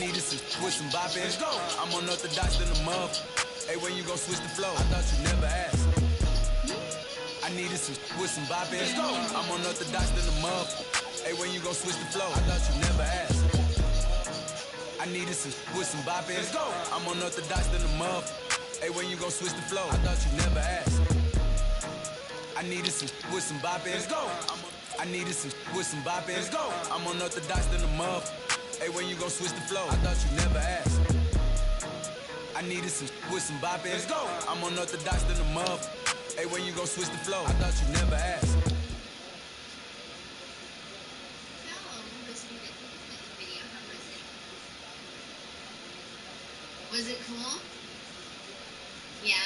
needed some with some bopping. Let's go. I'm unorthodox than a muff. Hey, when you gon' switch the flow? I thought you never asked. I needed some with some bopping. Let's go. I'm unorthodox than a muff. Hey, when you gon' switch the flow? I thought you never asked. I needed some with some bopping. Let's go. I'm unorthodox than a muff. Hey, when you gon' switch the flow? I thought you never asked. I needed some with some bopping. Let's go. I needed some with some bopping. Let's go. I'm unorthodox than a muff. Hey, when you gon' switch the flow? I thought you never asked. I needed some with some bopping. Let's go. I'm unorthodox than a muff. Hey, when you gon' switch the flow? I thought you never asked. Was it cool? Yeah?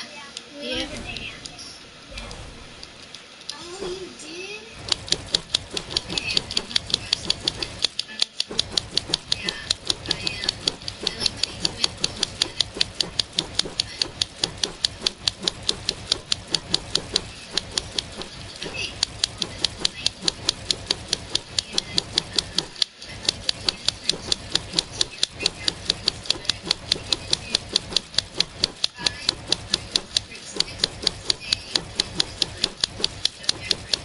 Yeah. Oh, you did? Okay, I'm gonna have to watch this one. That's cool. Yeah, I am. I like when you two it all together. Okay. This is nice. And I like when you start to go into your breakout rooms. So I'm going to do 5 rooms, group 6 will stay in this group. No different.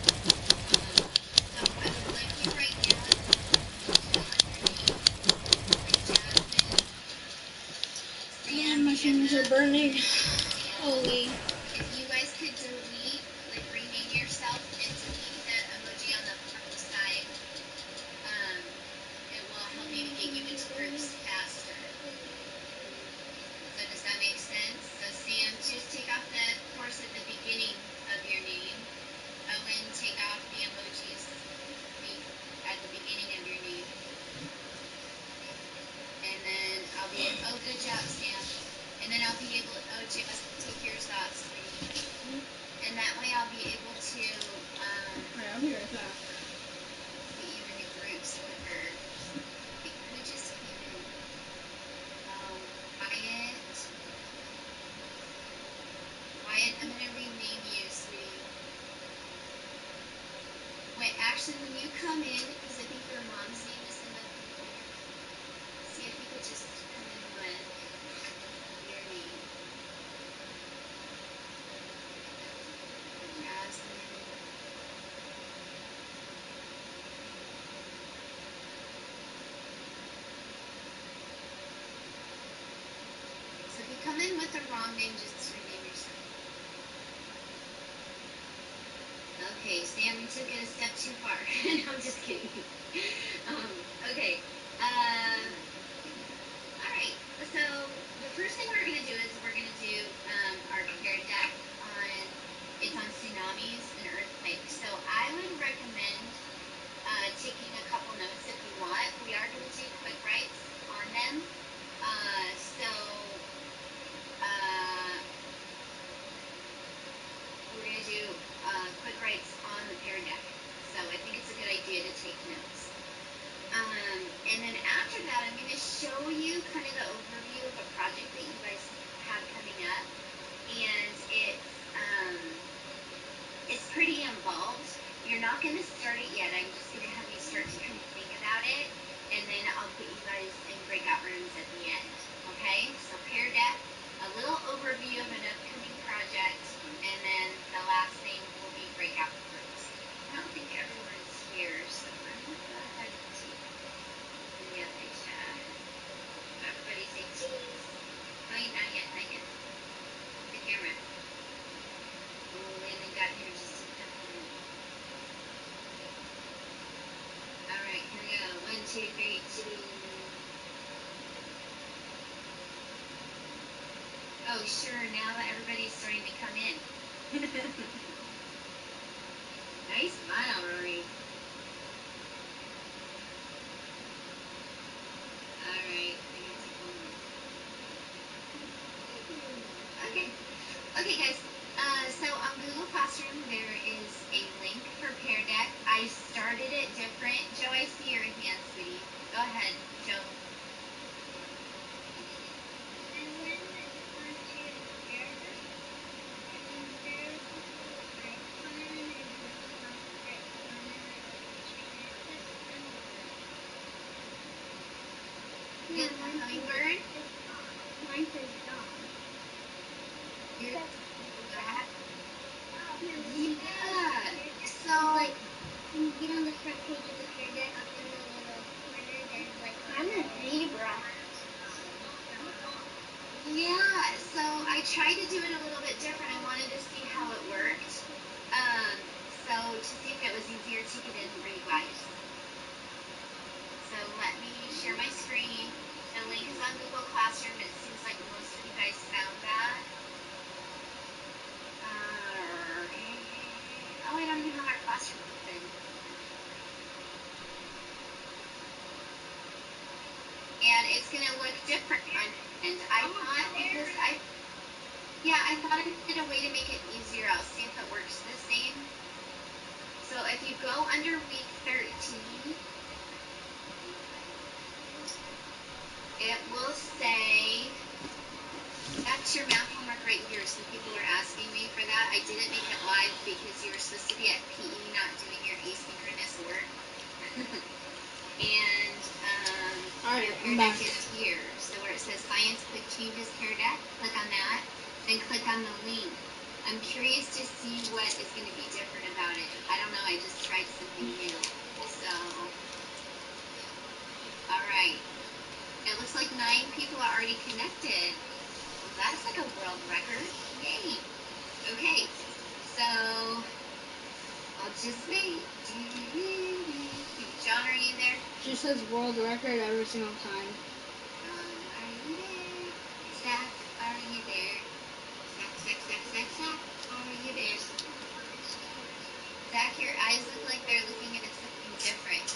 So I would like you right now to underneath Jasmine, My fingers are burning. Sam. Holy. If you guys could delete, like rename yourself and delete that emoji on the side, it will help me to get you into groups faster. So does that make sense? So Sam, choose take off the course at the beginning of your name. Owen, take off the emojis at the beginning of your name. And then I'll be, oh, good job, Sam. And then I'll be able, oh, Jess, take yours off, sweetie. And that way I'll be able to Alright, I'll be right back. get you into groups quicker. Who just came in? Wyatt. Wyatt, I'm going to rename you, sweetie. Wait, actually, when you come in, because I think your mom's name is in the computer, see if you could just come in with your name. Jasmine. So if you come in with the wrong name, just rename yourself. Okay, Sam, you took it a step too far. No, I'm just kidding. Okay. Alright, so the first thing we're going to do is we're going to do our paired deck on, it's on tsunamis and earthquakes. So I would recommend taking a couple notes if you want. We are going to do quick writes on them. We're going to do quick writes on the paired deck. So I think it's a good idea to take notes. And then after that, I'm going to show you kind of the overview of a project that you guys have coming up. And it's pretty involved. You're not going to start it yet. I'm just going to have you start to kind of think about it. And then I'll put you guys in breakout rooms at the end. Okay? So pair deck, a little overview of an upcoming project, and then the last thing will be breakout rooms. I don't think everyone's here, so I'm going to go ahead and take the other chat. Everybody say cheese. Oh, not yet, not yet. The camera. Oh, Landon got here just in time. Alright, here we go. 1, 2, 3, 2. Oh, sure, now that everybody's starting to come in. Nice smile, Rory. Alright, I gotta take one more. Okay. Okay, guys. So on Google Classroom, there is a link for Pear Deck. I started it different. Joe, I see your hand, sweetie. Go ahead, Joe. Get the hummingbird? Mine says dog. You're, Yeah. so, Like when you get on the front page of the Pear Deck, up in the little corner, there's like I'm a zebra. yeah, so I tried to do it a little bit different. I wanted to see how it worked. So to see if it was easier to get in for you guys. So let me share my screen. The link is on Google Classroom. It seems like most of you guys found that. Oh, I don't even have our classroom open. And it's going to look different on and I thought because I thought I needed a way to make it easier. I'll see if it works the same. So if you go under week 13, it will say, that's your math homework right here. Some people are asking me for that. I didn't make it live because you were supposed to be at PE, not doing your asynchronous work. And Alright, your I'm Pear Deck back. is here. So where it says Science Quick Changes Pear Deck, click on that, then click on the link. I'm curious to see what is going to be different about it. I don't know. I just tried something new. So, all right. It looks like 9 people are already connected. Well, that's like a world record. Yay. Okay. So, I'll just wait. John, are you there? She says world record every single time. John, are you there? Zach, are you there? Zach, are you there? Zach, your eyes look like they're looking at something different.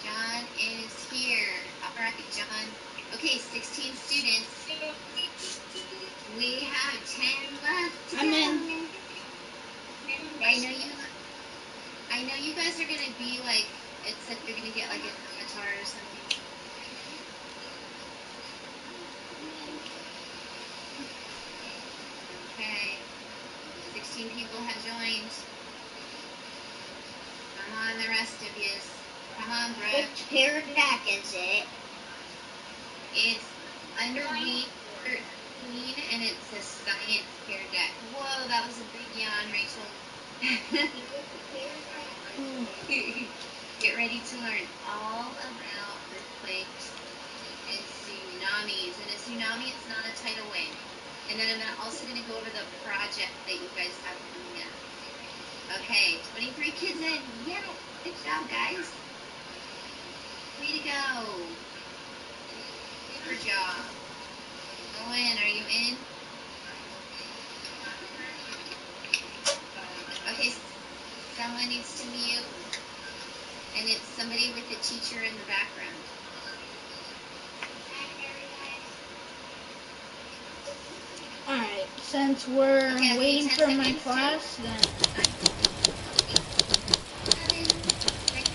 John is here. All right, John. Okay, 16 students. We have 10 left to I'm go. in. I know you guys are gonna be like, it said you're gonna get like an avatar or something. Okay. 16 people have joined. Come on, the rest of you. Come on, Brooke. Which Pear Deck is it? It's under week 13 and it says Science Pear Deck. Whoa, that was a big yawn, Rachel. Get ready to learn all about earthquakes and tsunamis. And a tsunami is not a tidal wave. And then I'm also going to go over the project that you guys have coming up. Okay, 23 kids in. Yay! Good job, guys. Way to go. Good job. Owen, are you in? Okay, someone needs to mute. And it's somebody with a teacher in the background. Alright, since we're Okay, waiting 10 for my seconds. class, then 9, 8, 7, 6.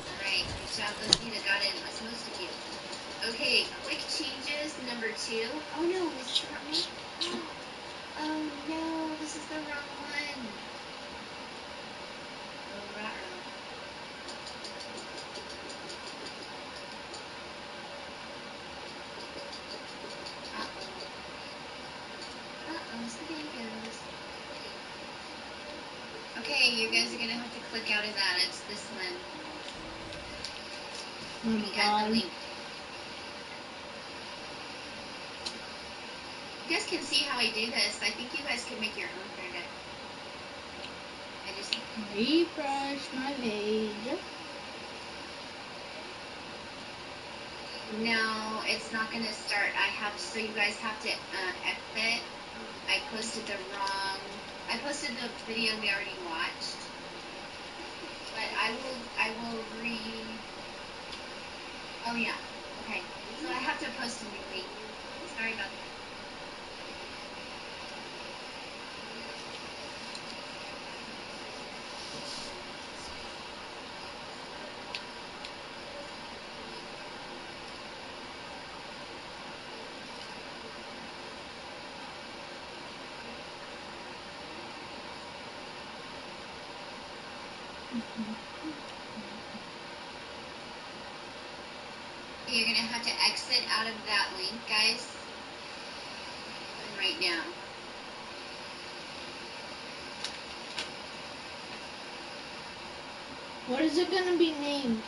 Alright, good job those of you that got in. That's most of you. Okay, quick changes, number 2. Oh no, is this the wrong one? Oh no, this is the wrong one. Oh, ruh-roh. Spaghettios. Okay, you guys are gonna have to click out of that. It's this one. oh my At the god. link. You guys can see how I do this. I think you guys could make your own Pear Deck. I just Refresh my page. no, it's not gonna start. So you guys have to exit. I posted the the video we already watched. But I will oh yeah, okay. So I have to post a new link. Sorry about that. You're going to have to exit out of that link, guys. Right now. What is it gonna be named?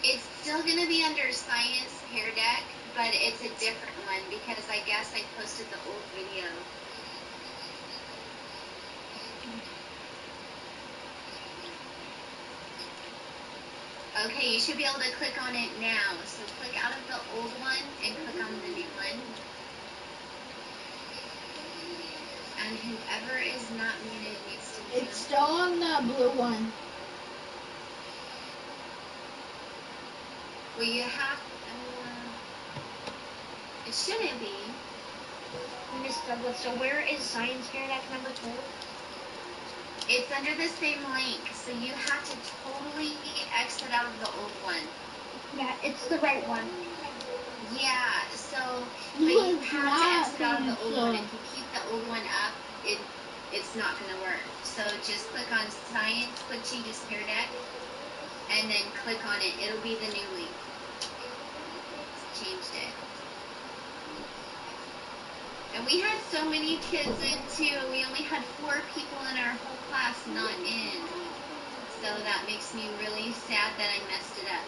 It's still going to be under Science Pear Deck, but it's a different one because I guess I posted the old video. Okay, you should be able to click on it now. So click out of the old one and click on the new one. And whoever is not muted needs to mute. It's still on the blue one. Well, you have. It shouldn't be. Miss Douglas, so where is Science Fair Deck number 2? It's under the same link, so you have to totally exit out of the old one. Yeah, it's the right one. Yeah, so but No, you it's have to not, exit out of the old one. Lisa. If you keep the old one up, it's not going to work. So just click on Science, click Changes Pear Deck, and then click on it. It'll be the new link. Changed it. And we had so many kids in too. We only had 4 people in our whole class not in. So that makes me really sad that I messed it up.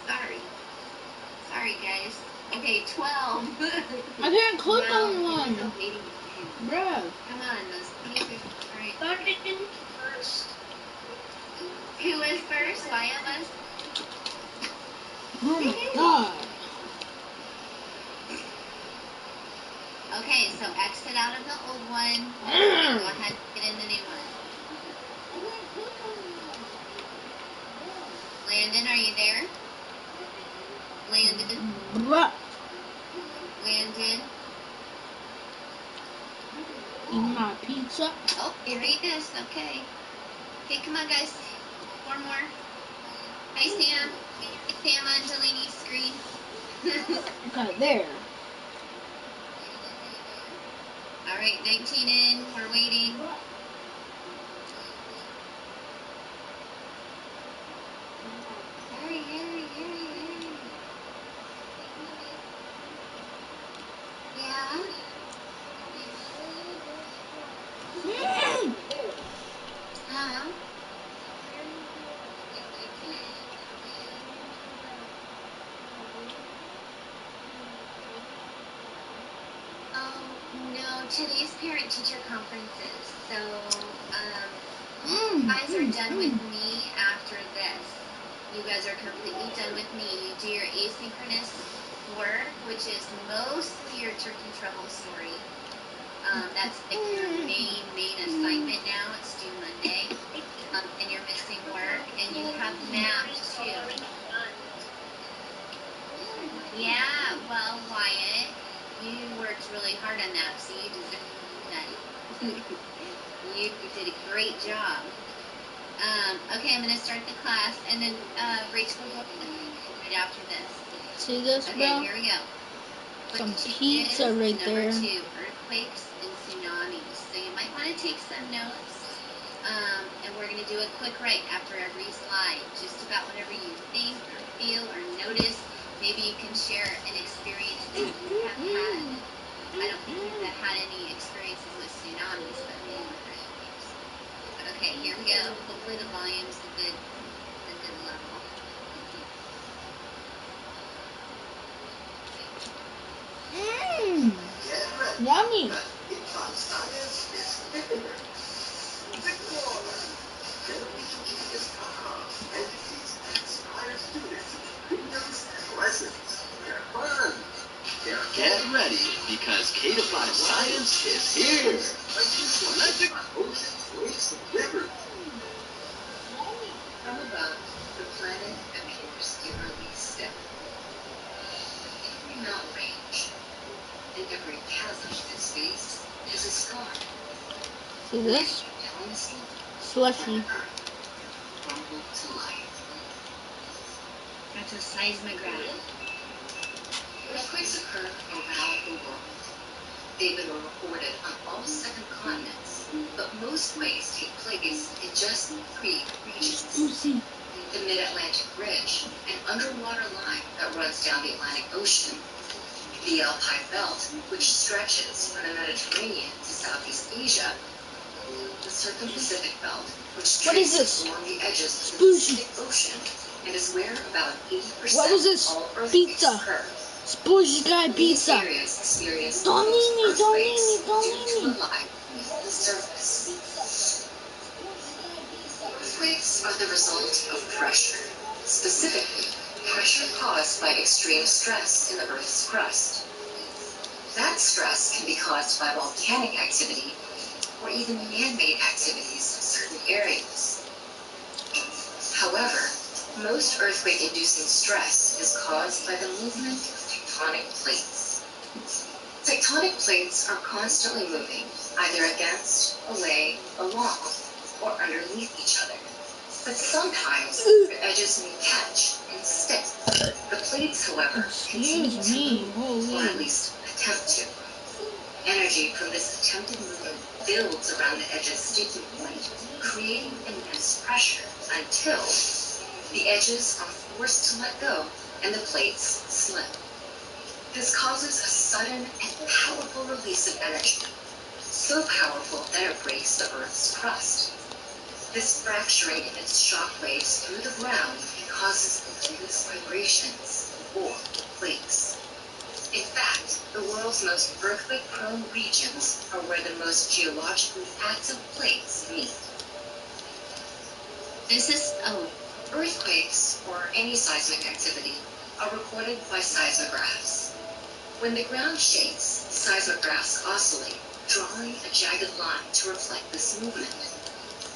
Sorry. Sorry, guys. Okay, 12. I can't click Wow, on one. still waiting in. Bruh. Come on, those pieces. Alright. Thought it didn't first. Who was first? Wyatt was? Oh my god. Okay, so exit out of the old one. And go ahead and get in the new one. Landon, are you there? Landon? Bruh. Landon? Eat my pizza. Oh, here he is. Okay. Okay, come on, guys. 4 more. Hi, Sam. Sam on Delaney's screen. Okay, there. All right, 19 in. We're waiting. Hurry, hurry, hurry, hurry. Yeah? Mm. Huh? Oh, no. Today's parent-teacher conferences. So, you guys are done with me after this. You guys are completely done with me. You do your asynchronous work, which is mostly your turkey trouble story. That's like your main assignment now. It's due Monday. And you're missing work. And you have math, too. Yeah, well, Wyatt, you worked really hard on that, so you deserve that. You did a great job. Okay, I'm going to start the class, and then Rachel will go right after this. See this, Okay, bro? here we go. Some What pizza is right number there. 2, earthquakes and tsunamis. So you might want to take some notes. And we're going to do a quick write after every slide, just about whatever you think or feel or notice. Maybe you can share an experience that you have had. I don't think you've had any experiences with tsunamis, but maybe with earthquakes. Okay, here we go. Hopefully the volume's a good level. Yummy. Get ready, because K-Defy Science is here. Magic oceans, lakes, and rivers. How about the planet appears eerily still? Every mountain range and every chasm in space has a scar. See this? Galaxy Slushy. crumbled to life. That's a seismograph. Earthquakes occur around the world. They've been reported on all 7 continents, but most quakes take place in just 3 regions. Juicy. The Mid-Atlantic Ridge, an underwater line that runs down the Atlantic Ocean, the Alpine Belt, which stretches from the Mediterranean to Southeast Asia, the Circum-Pacific Belt, which What is traces this? along the edges of the Spooky. Pacific Ocean and is where about 80% What was this? of all earthquakes Pizza. occur. Spooky guy These pizza. areas experience Don't most eat me, don't eat earthquakes me, don't due eat to me. a lie beneath the surface. Earthquakes are the result of pressure, specifically pressure caused by extreme stress in the Earth's crust. That stress can be caused by volcanic activity or even man-made activities in certain areas. However, most earthquake-inducing stress is caused by the movement of tectonic plates. Tectonic plates are constantly moving, either against, away, along, or underneath each other. But sometimes their edges may catch and stick. The plates, however, continue Excuse to me, move, or at holy. least attempt to. Energy from this attempted movement builds around the edge's sticking point, creating immense pressure until the edges are forced to let go and the plates slip. This causes a sudden and powerful release of energy, so powerful that it breaks the Earth's crust. This fracturing emits shock waves through the ground and causes intense vibrations, or quakes. In fact, the world's most earthquake-prone regions are where the most geologically active plates meet. Earthquakes, or any seismic activity, are recorded by seismographs. When the ground shakes, seismographs oscillate, drawing a jagged line to reflect this movement.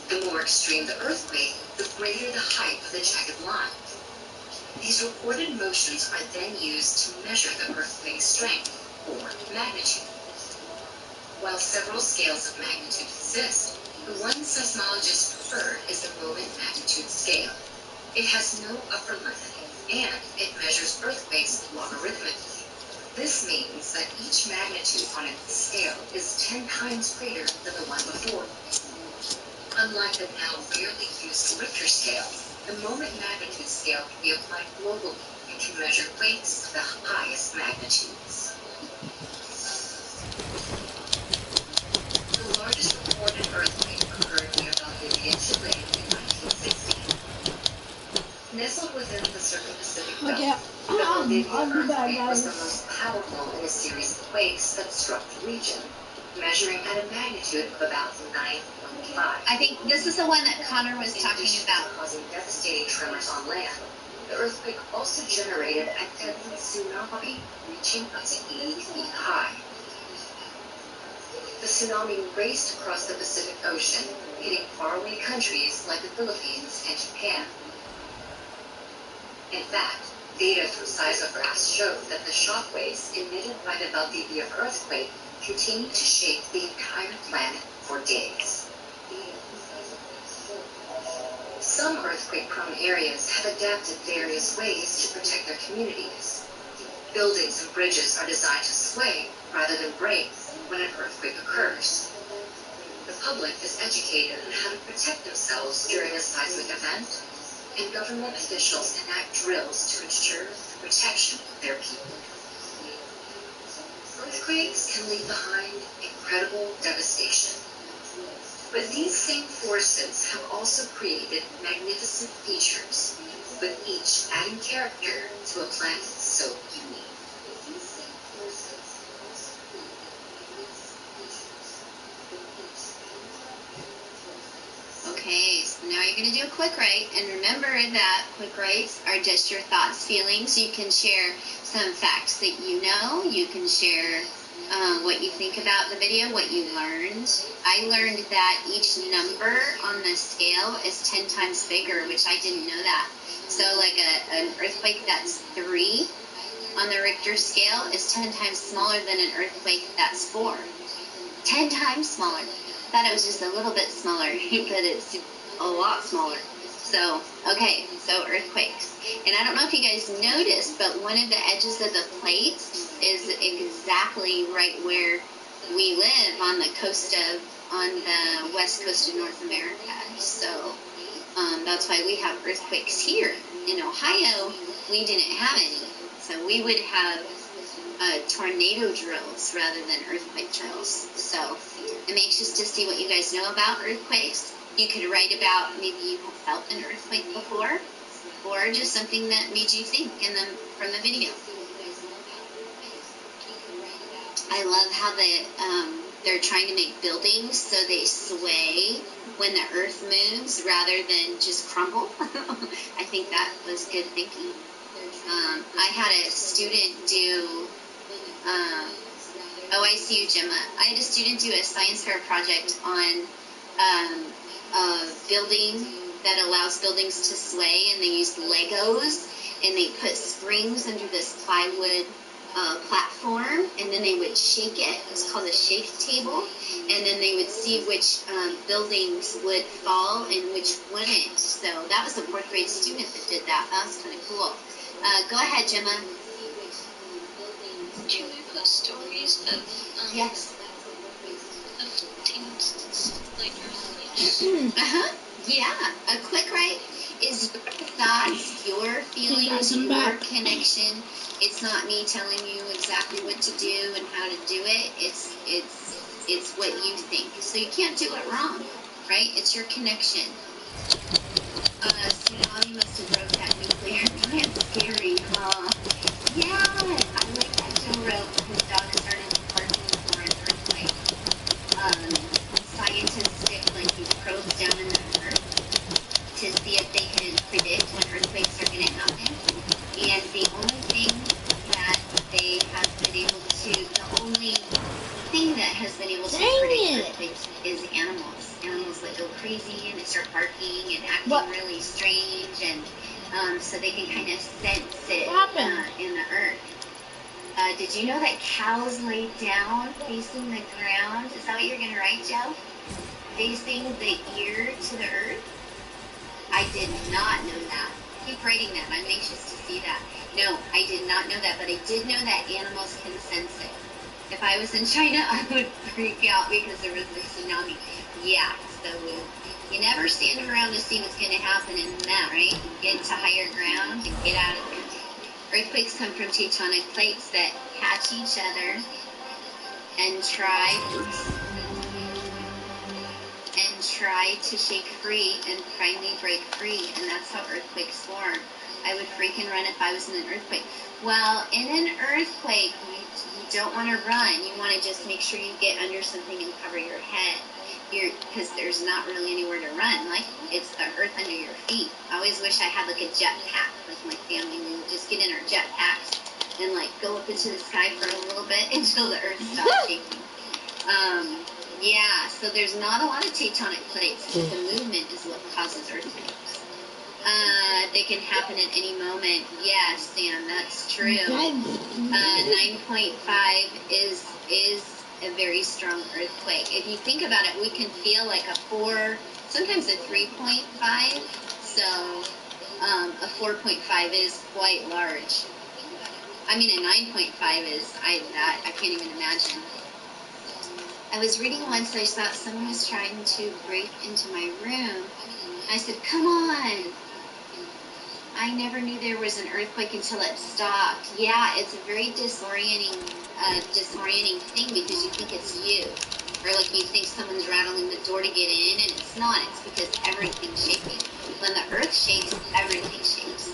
The more extreme the earthquake, the greater the height of the jagged line. These recorded motions are then used to measure the earthquake's strength, or magnitude. While several scales of magnitude exist, the one seismologists prefer is the moment magnitude scale. It has no upper limit, and it measures earthquakes logarithmically. This means that each magnitude on its scale is 10 times greater than the one before. Unlike the now rarely used Richter scale, the moment magnitude scale can be applied globally and can measure quakes of the highest magnitudes. The largest recorded earthquake occurred near Valdivia, Chile in 1960. Nestled within the Circum-Pacific Belt, Okay, the Valdivia I'll be back, earthquake was guys. the most powerful in a series of quakes that struck the region, measuring at a magnitude of about 9.5. I think this is the one that Connor was talking about. Causing devastating tremors on land, the earthquake also generated a deadly tsunami reaching up to 80 feet high. The tsunami raced across the Pacific Ocean, hitting faraway countries like the Philippines and Japan. In fact, data from seismographs showed that the shockwaves emitted by the Valdivia earthquake continued to shake the entire planet for days. Some earthquake-prone areas have adapted various ways to protect their communities. Buildings and bridges are designed to sway rather than break when an earthquake occurs. The public is educated on how to protect themselves during a seismic event, and government officials enact drills to ensure the protection of their people. Earthquakes can leave behind incredible devastation. But these same forces have also created magnificent features, with each adding character to a planet so unique. Okay, so now you're going to do a quick write, and remember that quick writes are just your thoughts, feelings. You can share some facts that you know. You can share what you think about the video, what you learned. I learned that each number on the scale is 10 times bigger, which I didn't know that. So like an earthquake that's 3 on the Richter scale is 10 times smaller than an earthquake that's 4. 10 times smaller. I thought it was just a little bit smaller, but it's a lot smaller. So, okay, so earthquakes. And I don't know if you guys noticed, but one of the edges of the plates is exactly right where we live on the west coast of North America. So, that's why we have earthquakes here. In Ohio, we didn't have any. So we would have tornado drills rather than earthquake drills. So I'm anxious to see what you guys know about earthquakes. You could write about maybe you have felt an earthquake before, or just something that made you think from the video. I love how they're trying to make buildings so they sway when the earth moves rather than just crumble. I think that was good thinking. I had a student do, I see you, Gemma. I had a student do a science fair project on a building that allows buildings to sway, and they used Legos, and they put springs under this plywood platform, and then they would shake it. It was called a shake table, and then they would see which buildings would fall and which wouldn't. So that was a 4th grade student that did that. That was kind of cool. Go ahead, Gemma. Do we post stories of yes, of things like earthquakes? Yeah. A quick write is your thoughts, your feelings, your connection. It's not me telling you exactly what to do and how to do it. It's what you think. So you can't do it wrong, right? It's your connection. Tsunami must have broke that nuclear plant. Scary, huh? Yeah, I like that Joe wrote. His dog started barking for an earthquake. Scientists stick like these probes down in the earth to see if they can predict when earthquakes are going to happen. And the only thing that they have been able to, the only thing that has been able to predict earthquakes is animals. Animals that go crazy and they start barking and acting really strange, and so they can kind of sense it in the earth. Did you know that cows lay down facing the ground? Is that what you're going to write, Joe? Facing the ear to the earth? I did not know that. Keep writing that. I'm anxious to see that. No, I did not know that, but I did know that animals can sense it. If I was in China, I would freak out because there was a tsunami. Yeah, so you never stand around to see what's going to happen in that, right? Get to higher ground and get out of there. Earthquakes come from tectonic plates that catch each other and try to shake free and finally break free, and that's how earthquakes form. I would freak and run if I was in an earthquake. Well, in an earthquake, you don't want to run. You want to just make sure you get under something and cover your head. Because there's not really anywhere to run. Like, it's the earth under your feet. I always wish I had like a jetpack. Like my family, we would just get in our jetpacks and like go up into the sky for a little bit until the earth stops shaking. Yeah, so there's not a lot of tectonic plates. The movement is what causes earthquakes. They can happen at any moment. Yes, Sam, that's true. 9.5 is a very strong earthquake. If you think about it, we can feel like a 4, sometimes a 3.5. So a 4.5 is quite large. I mean, a 9.5 is I can't even imagine. I was reading once, I thought someone was trying to break into my room. I said, come on. I never knew there was an earthquake until it stopped. Yeah, it's a very disorienting thing because you think it's you. Or like you think someone's rattling the door to get in, and it's not. It's because everything's shaking. When the earth shakes, everything shakes.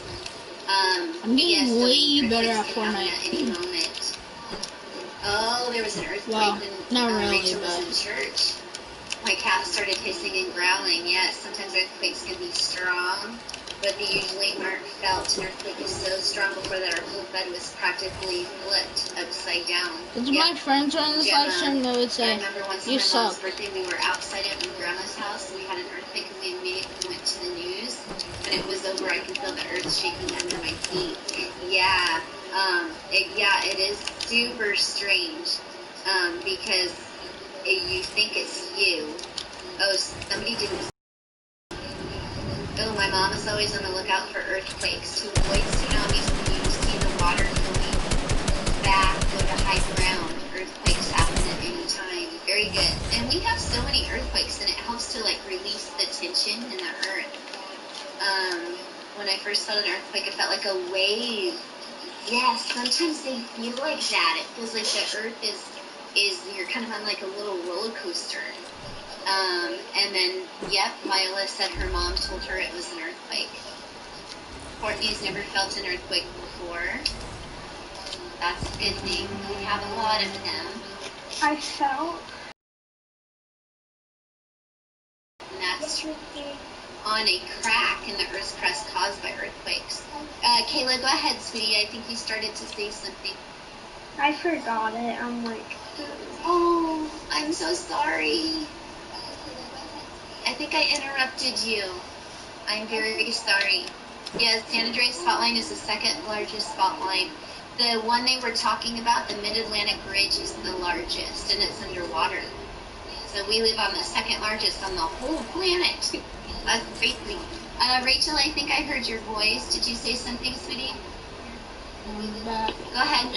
I'm getting way better at Fortnite. At any moment. Oh, there was an earthquake when Rachel was in church. My cat started hissing and growling. Yes, sometimes earthquakes can be strong, but they usually aren't felt. An earthquake is so strong before that our whole bed was practically flipped upside down. If my friends were in this live stream, they would say, you suck. On my mom's birthday, we were outside at my grandma's house. We had an earthquake and we immediately went to the news. When it was over, I could feel the earth shaking under my feet. Yeah, it is super strange because you think it's you. Oh, somebody didn't. Oh, my mom is always on the lookout for earthquakes. To avoid tsunamis, when you see the water going back, go to high ground. Earthquakes happen at any time. Very good. And we have so many earthquakes, and it helps to like release the tension in the earth. When I first felt an earthquake, it felt like a wave Yes, sometimes they feel like that. It feels like the earth is you're kind of on like a little roller coaster. And then, yep, Viola said her mom told her it was an earthquake. Courtney's never felt an earthquake before. That's a good thing. We have a lot of them. I felt. And that's on a crack in the Earth's crust caused by earthquakes. Kayla, go ahead, sweetie. I think you started to say something. I forgot it. I'm like. Oh, I'm so sorry. I think I interrupted you. I'm very sorry. Yes, San Andreas fault line is the second largest fault line. The one they were talking about, the Mid-Atlantic Ridge, is the largest, and it's underwater. So we live on the second largest on the whole planet. That's crazy. Rachel, I think I heard your voice. Did you say something, sweetie? Go ahead.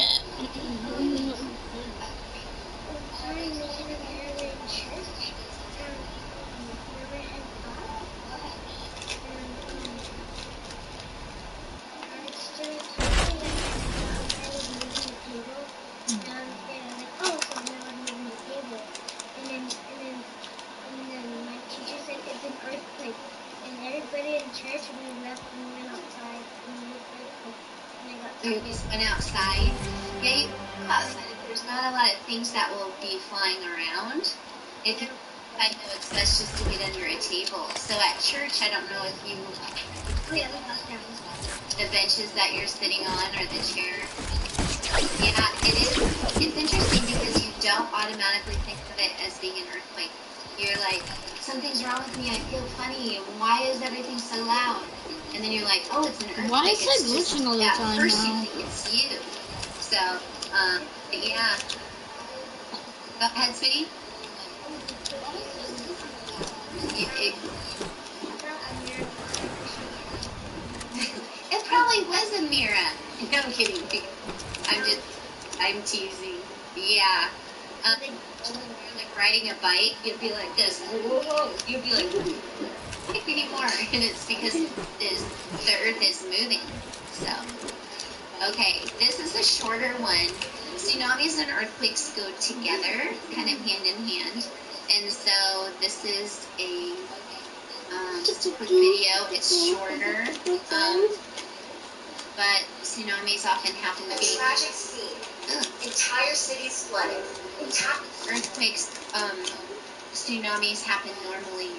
You just went outside. Yeah, you go outside. There's not a lot of things that will be flying around. If you I know it's best just to get under a table. So at church, I don't know if you the benches that you're sitting on or the chair. Yeah, it is. It's interesting because you don't automatically think of it as being an earthquake. You're like, something's wrong with me. I feel funny. Why is everything so loud? And then you're like, oh, it's an earthquake. Why is It's it glitching all the at time first now? you think it's you. So, but yeah. Go ahead, sweetie. It probably was a mirror. No, I'm kidding. I'm teasing. Yeah. When you're like riding a bike, you'll be like this. Whoa. You'll be like, not anymore. And it's because the earth is moving. So, okay, this is a shorter one. Tsunamis and earthquakes go together, kind of hand in hand. And so this is a just a quick video. It's shorter. But tsunamis often happen A tragic scene. Entire cities flooded. Earthquakes, tsunamis happen normally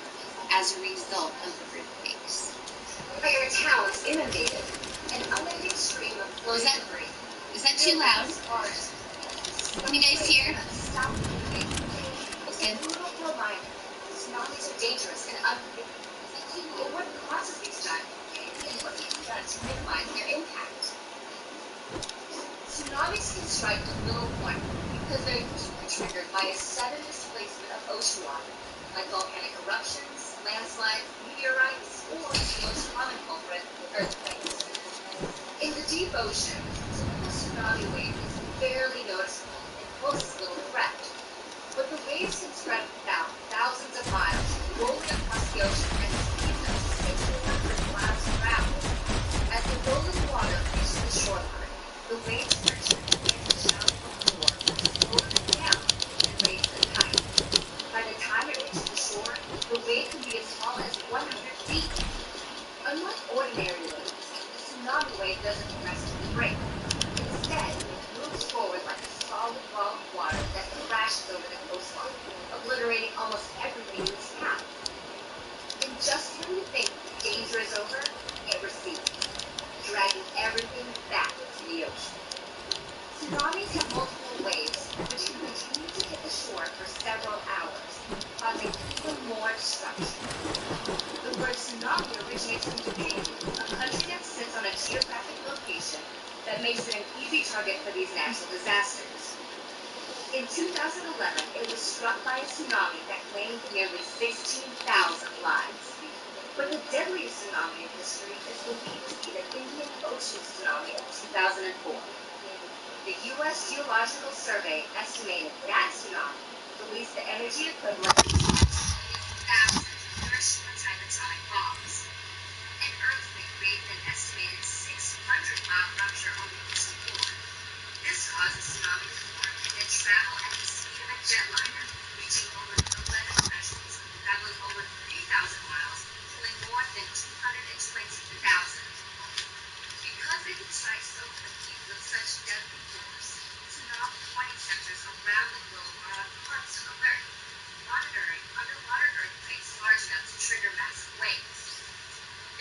as a result of earthquakes. Entire towns inundated. An unending stream of floating debris. Is that too loud? Can you guys hear? It's a brutal reminder. Tsunamis are dangerous and unpredictable. But what causes these giant waves and what can be done to minimize their impact? Tsunamis can strike a little point because they're usually triggered by a sudden displacement of ocean water, like volcanic eruptions, landslides, meteorites, or the most common culprit, earthquakes. In the deep ocean, a typical tsunami wave is barely noticeable and poses little threat. But the waves can spread out thousands of miles, rolling across the ocean at speeds up to 600 miles per hour. As the rolling water reaches the shoreline, the waves friction begins to shout from the shore, slowing it down and raise the tide. By the time it reaches the shore, the wave can be as tall as 100 feet. Unlike ordinary waves, the tsunami wave doesn't crest and break. Instead, it moves forward like a solid ball of water that crashes over the coastline, obliterating almost everything in its path. And just when you think the danger is over, it recedes, dragging everything back into the ocean. Tsunamis have multiple waves, which can continue to hit the shore for several hours, causing even more destruction. The word tsunami originates from Japan, a country that sits on a geographic location that makes it an easy target for these natural disasters. In 2011, it was struck by a tsunami that claimed nearly 16,000 lives. But the deadliest tsunami in history is believed to be the Indian Ocean tsunami of 2004. The U.S. Geological Survey estimated that tsunami released the energy equivalent to 2,000 Hiroshima-type atomic bombs. An earthquake made an estimated 600-mile rupture on the east travel at the speed of a jetliner, reaching over 11 countries, traveling over 3,000 miles, killing more than 220,000. Because they can strike so quickly with such deadly force, tsunami warning centers around the globe are on constant alert, monitoring underwater earthquakes large enough to trigger massive waves.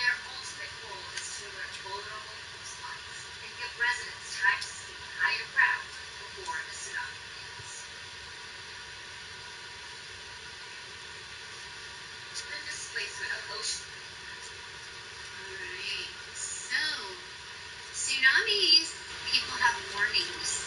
Their ultimate goal is to alert vulnerable coastlines and give residents time to seek higher ground before a tsunami hits. The displacement of ocean. Alright, so tsunamis, people have warnings